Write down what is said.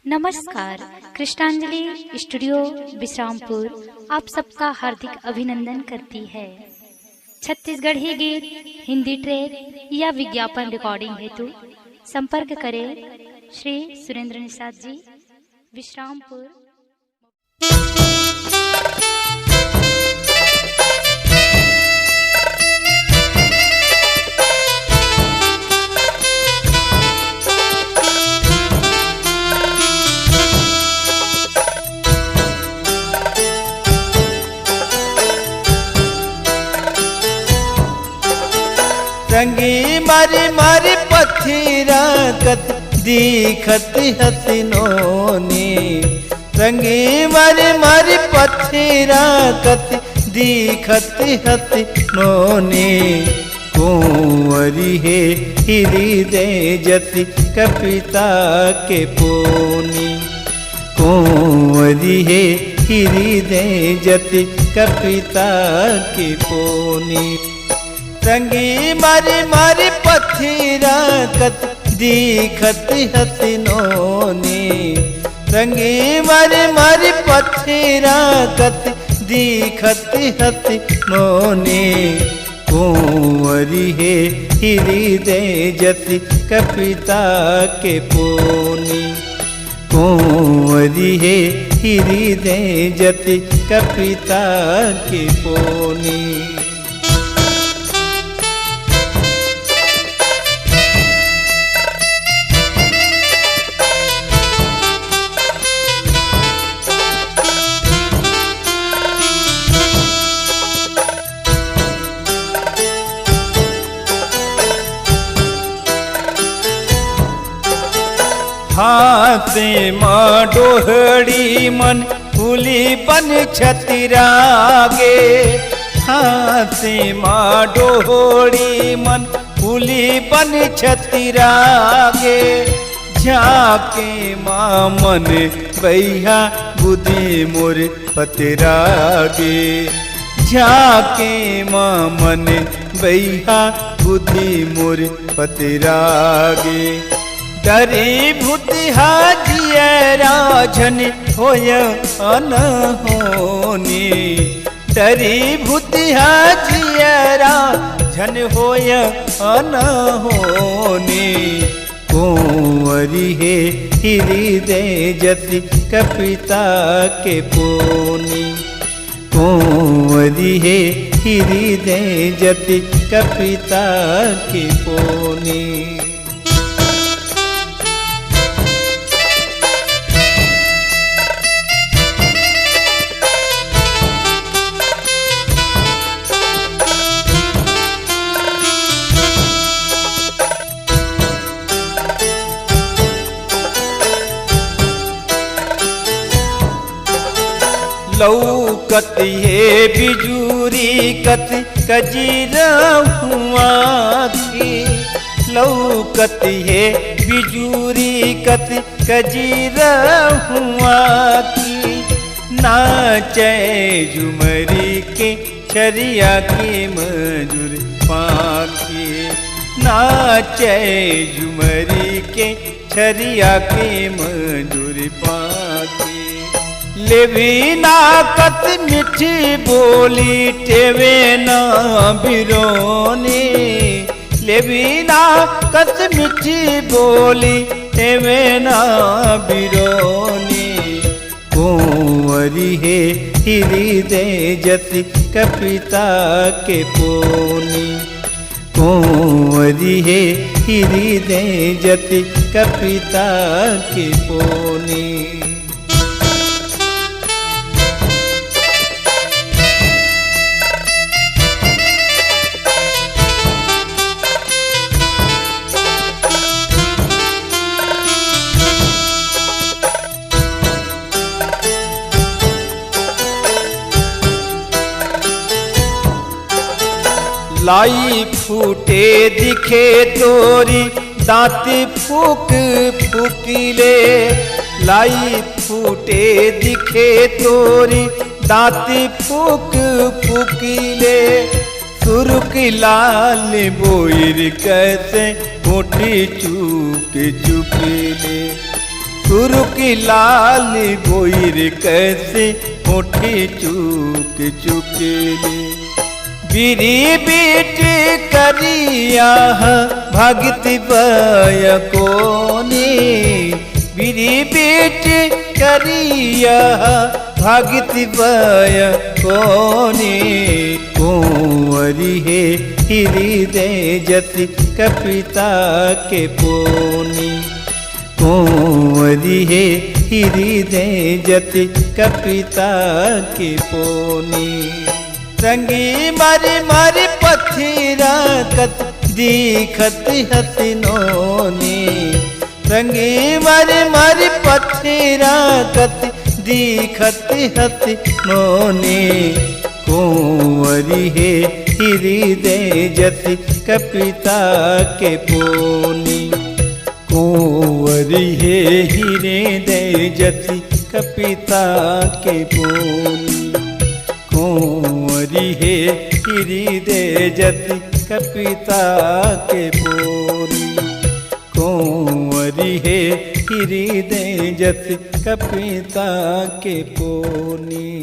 नमस्कार। कृष्णांजलि स्टूडियो विश्रामपुर आप सबका हार्दिक अभिनंदन करती है। छत्तीसगढ़ी गीत, हिंदी ट्रैक या विज्ञापन रिकॉर्डिंग हेतु संपर्क करें श्री सुरेंद्र निषाद जी, विश्रामपुर। रंगी मारी मारी पत्थीरा कत दिखत हसनोनी, रंगी मारी मारी पत्थीरा कत दिखत हसनोनी। कुंवरी है हृदय जति कपिता के पोनी, कुंवरी है हृदय जति कपिता के पोनी। रंगी मारी मारी पत्थीरा कत दिखत हसनोनी, रंगी मारी मारी पत्थीरा कत दिखत हसनोनी। कुंवरी है हृदय जति कपिता के पोनी, कुंवरी है हृदय जति कपिता के पोनी। हाथे माँ डोहड़ी मन फूली बन छतिरागे, हाथे माँ डोहड़ी मन फूली बन छतिरागे। झाके माँ मन बैहा बुद्धि मोर पतरागे, झाके माँ मन बैहा बुद्धि मोर पतरागे। डरी भूतिहा जियरा झन होय अनहोनी, डरी भूतिहा जियरा झन होय अनहोनी। कुंवरी है हृदय जति कपिता के पोनी, कुंवरी है हृदय जति कपिता के पोनी। लौकत है बिजूरी कत कजीरा हुआ की, लौकत है बिजूरी कत कजीरा हुआ की। नाचे झुमरी के छरिया की मजूर पाखी, नाचे झुमरी के छरिया की मजूर पाखी। लेवी ना कत मिठी बोली टेवे ना बिरोनी, लेवी ना कत मिठी बोली टेवे ना बिरोनी। कुंवरी है हृदय जति कपिता के पोनी, कुंवरी है हृदय जति कपिता के पोनी। लाई फूटे दिखे तोरी दांती फूक फूकीले, लाई फूटे दिखे तोरी दांती फूक फूकीले। सुरुक लाल बोर कैसे मोटी चूक चुकीले, गुरु की लाल गोइर कैसे होठे चूक चुकेले। बिरी बीट करिया भगत बय कोने, बिरी बीट करिया भगत बय कोने। कुंवरी है हृदय जति कपिता के पोनी, कुंवरी है हृदय जति कपिता के पोनी। संगी मर मर पथिरा कत दीखत हसनोनी, संगी मर मर पथिरा कत दीखत हसनोनी। कुंवरी है हृदय जति कपिता के पोनी, कुंवरी है हृदय जति कपिता के पोनी। कुंवरी है हृदय जति कपिता के पोनी, कुंवरी है हृदय जति कपिता के पोनी।